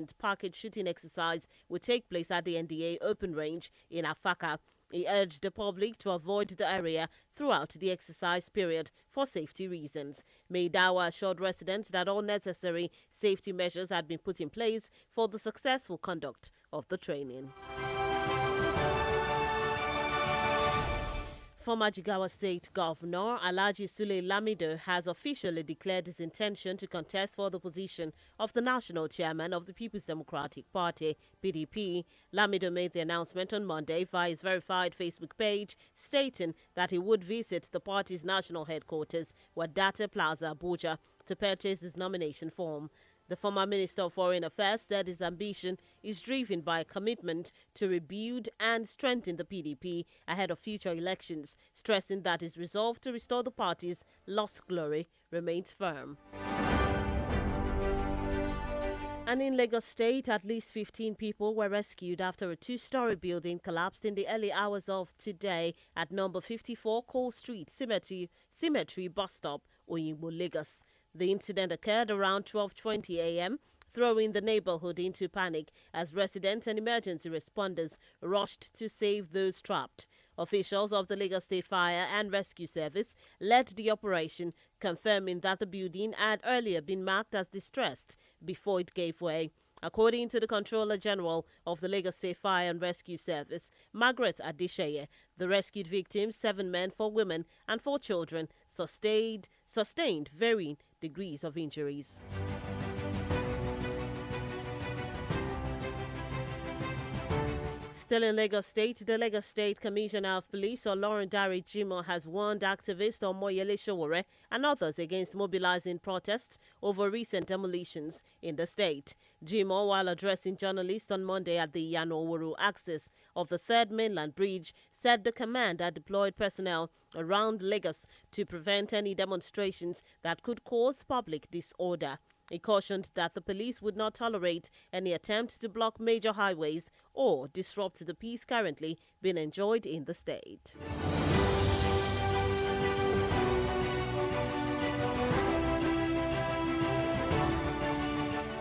President's package shooting exercise will take place at the NDA open range in Afaka. He urged the public to avoid the area throughout the exercise period for safety reasons. Maidawa assured residents that all necessary safety measures had been put in place for the successful conduct of the training. Former Jigawa State Governor Alhaji Sule Lamido has officially declared his intention to contest for the position of the national chairman of the People's Democratic Party, PDP. Lamido made the announcement on Monday via his verified Facebook page, stating that he would visit the party's national headquarters, Wadata Plaza, Abuja, to purchase his nomination form. The former Minister of Foreign Affairs said his ambition is driven by a commitment to rebuild and strengthen the PDP ahead of future elections, stressing that his resolve to restore the party's lost glory remains firm. And in Lagos State, at least 15 people were rescued after a two-story building collapsed in the early hours of today at number 54 Cole Street Cemetery Bus Stop, Oyingbo, Lagos. The incident occurred around 12:20 a.m., throwing the neighborhood into panic as residents and emergency responders rushed to save those trapped. Officials of the Lagos State Fire and Rescue Service led the operation, confirming that the building had earlier been marked as distressed before it gave way. According to the Controller General of the Lagos State Fire and Rescue Service, Margaret Adesheye, the rescued victims, 7 men, 4 women, and 4 children, sustained varying degrees of injuries. Still in Lagos State, the Lagos State Commissioner of Police, Olorundare Jimoh, has warned activists Omoyele Sowore and others against mobilizing protests over recent demolitions in the state. Jimoh, while addressing journalists on Monday at the Yano-Oworo axis of the Third Mainland Bridge, said the command had deployed personnel around Lagos to prevent any demonstrations that could cause public disorder. He cautioned that the police would not tolerate any attempt to block major highways or disrupt the peace currently being enjoyed in the state.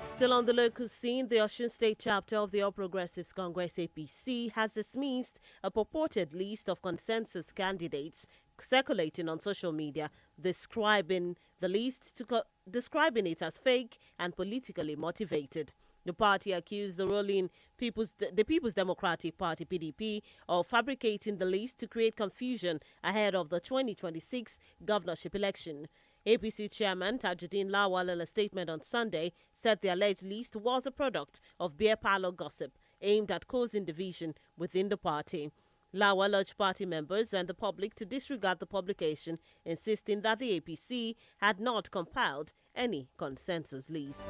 Still on the local scene, the Osun State chapter of the All Progressives Congress APC has dismissed a purported list of consensus candidates circulating on social media, describing it as fake and politically motivated. The party accused the ruling People's Democratic Party (PDP) of fabricating the list to create confusion ahead of the 2026 governorship election. APC chairman Tajuddin Lawal, in a statement on Sunday, said the alleged list was a product of beer parlor gossip aimed at causing division within the party. Lawal urged party members and the public to disregard the publication, insisting that the APC had not compiled any consensus list.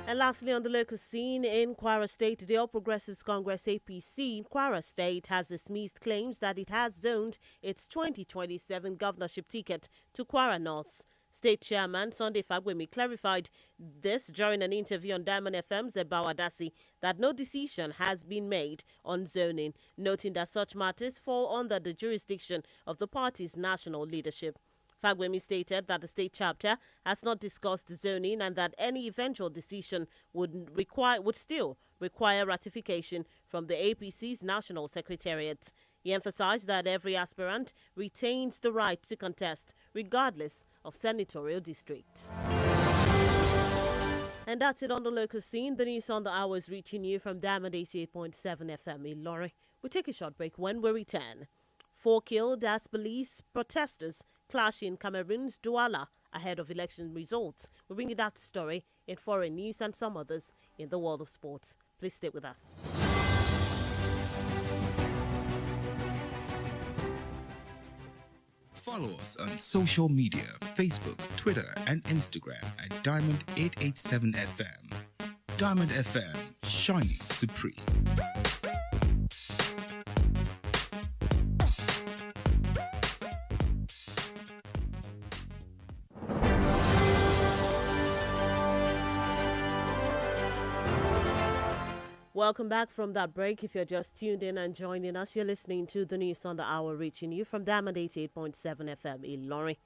And lastly, on the local scene in Kwara State, the All Progressives Congress APC in Kwara State has dismissed claims that it has zoned its 2027 governorship ticket to Kwara North. State Chairman Sunday Fagbemi clarified this during an interview on Diamond FM's Ebawadasi that no decision has been made on zoning, noting that such matters fall under the jurisdiction of the party's national leadership. Fagbemi stated that the state chapter has not discussed zoning and that any eventual decision would still require ratification from the APC's national secretariat. He emphasized that every aspirant retains the right to contest, regardless of senatorial district. And that's it on the local scene. The news on the hour is reaching you from Diamond 88.7 FM in Lorry. We'll take a short break when we return. 4 killed as police protesters clash in Cameroon's Douala ahead of election results. We'll bring you that story in foreign news and some others in the world of sports. Please stay with us. Follow us on social media, Facebook, Twitter, and Instagram at Diamond887FM. Diamond FM, shining supreme. Welcome back from that break. If you're just tuned in and joining us, you're listening to the news on the hour reaching you from Diamond 88.7 FM in Lorry.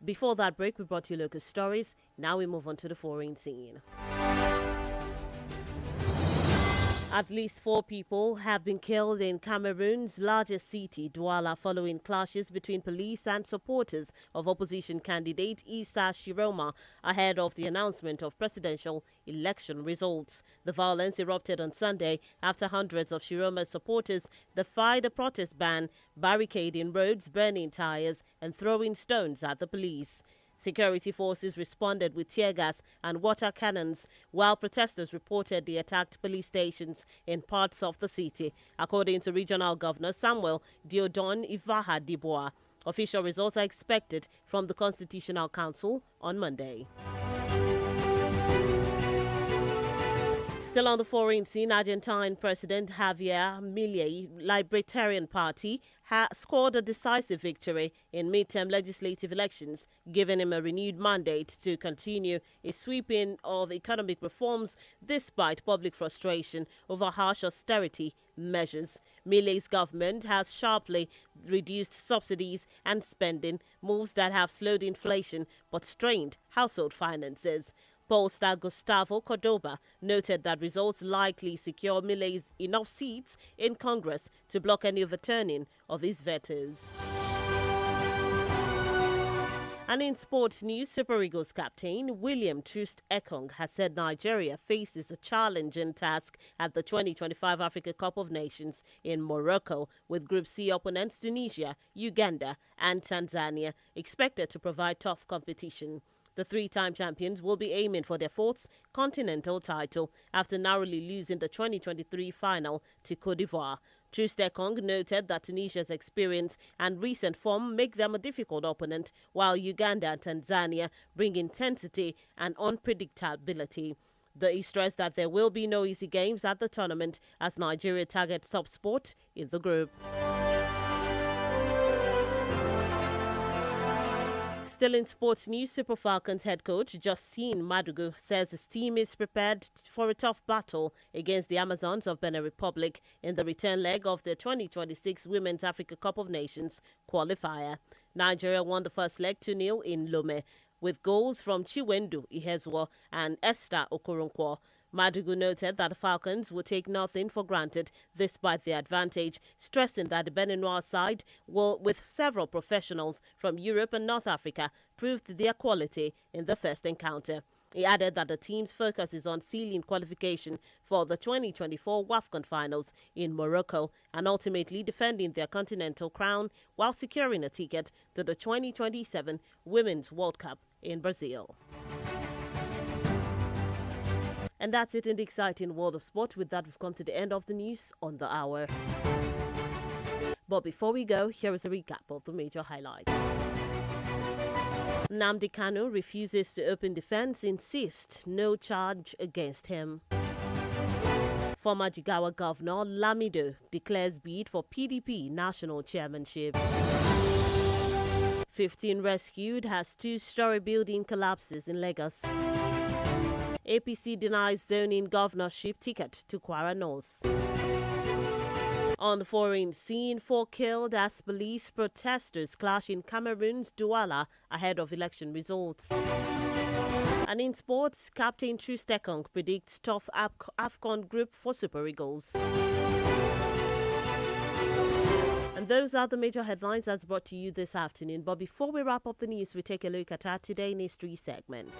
Before that break, we brought you local stories. Now we move on to the foreign scene. At least 4 people have been killed in Cameroon's largest city, Douala, following clashes between police and supporters of opposition candidate Issa Shiroma ahead of the announcement of presidential election results. The violence erupted on Sunday after hundreds of Shiroma's supporters defied a protest ban, barricading roads, burning tires, and throwing stones at the police. Security forces responded with tear gas and water cannons, while protesters reported they attacked police stations in parts of the city, according to Regional Governor Samuel Diodon Ivaha Diboa. Official results are expected from the Constitutional Council on Monday. Still on the foreign scene, Argentine President Javier Milei, Libertarian Party, scored a decisive victory in midterm legislative elections, giving him a renewed mandate to continue a sweeping of economic reforms despite public frustration over harsh austerity measures. Milei's government has sharply reduced subsidies and spending, moves that have slowed inflation but strained household finances. Pollster Gustavo Cordoba noted that results likely secure Milei's enough seats in Congress to block any overturning of his vetoes. And in sports news, Super Eagles captain William Troost Ekong has said Nigeria faces a challenging task at the 2025 Africa Cup of Nations in Morocco, with Group C opponents Tunisia, Uganda, and Tanzania expected to provide tough competition. The 3-time champions will be aiming for their 4th continental title after narrowly losing the 2023 final to Cote d'Ivoire. Troost Ekong noted that Tunisia's experience and recent form make them a difficult opponent, while Uganda and Tanzania bring intensity and unpredictability. He stressed that there will be no easy games at the tournament as Nigeria targets top spot in the group. Still in sports news, Super Falcons head coach Justine Madugu says his team is prepared for a tough battle against the Amazons of Benin Republic in the return leg of the 2026 Women's Africa Cup of Nations qualifier. Nigeria won the first leg 2-0 in Lome, with goals from Chiwendu Ihezwo and Esther Okoronkwo. Madugu noted that the Falcons will take nothing for granted despite the advantage, stressing that the Beninois side will, with several professionals from Europe and North Africa, proved their quality in the first encounter. He added that the team's focus is on sealing qualification for the 2024 WAFCON finals in Morocco and ultimately defending their continental crown while securing a ticket to the 2027 Women's World Cup in Brazil. And that's it in the exciting world of sport. With that, we've come to the end of the news on the hour. But before we go, here is a recap of the major highlights. Nnamdi Kanu refuses to open defense, insists no charge against him. Former Jigawa Governor Lamido declares bid for PDP national chairmanship. 15 rescued as 2-story building collapses in Lagos. APC denies zoning governorship ticket to Kwara North. On the foreign scene, 4 killed as police protesters clash in Cameroon's Douala ahead of election results. And in sports, Captain Troost Ekong predicts tough AFCON group for Super Eagles. And those are the major headlines as brought to you this afternoon. But before we wrap up the news, we take a look at our Today in History segment.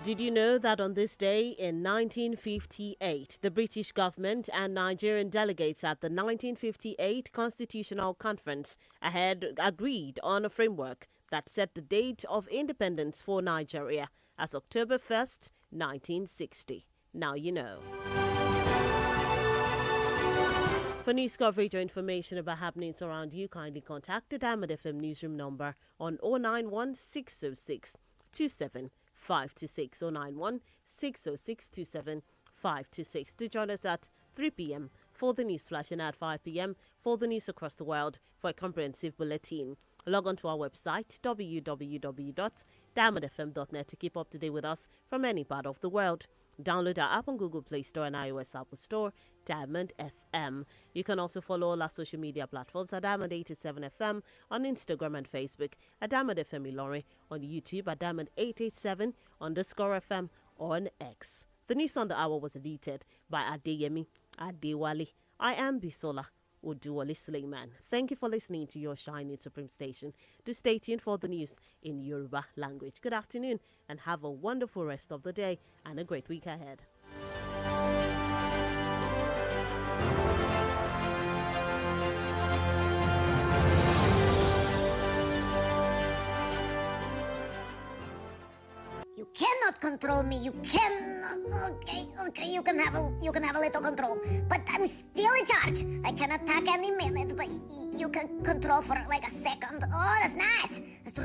Did you know that on this day in 1958, the British government and Nigerian delegates at the 1958 Constitutional Conference agreed on a framework that set the date of independence for Nigeria as October 1st, 1960? Now you know. For news coverage or information about happenings around you, kindly contact the Diamond FM newsroom number on 091 606 27526 091 606 27526 to join us at 3 p.m. for the news flash and at 5 p.m. for the news across the world for a comprehensive bulletin. Log on to our website www.diamondfm.net to keep up to date with us from any part of the world. Download our app on Google Play Store and iOS Apple Store, Diamond FM. You can also follow all our social media platforms at Diamond 887 FM on Instagram and Facebook, at Diamond FM Ilori, on YouTube at Diamond 887_FM on X. The news on the hour was edited by Adeyemi Adewale. I am Bisola Oduwole Suleiman. Thank you for listening to your shining supreme station. Do stay tuned for the news in Yoruba language. Good afternoon and have a wonderful rest of the day and a great week ahead. You cannot control me. You cannot. Okay. You can have a little control, but I'm still in charge. I can attack any minute, but you can control for like a second. Oh, that's nice. That's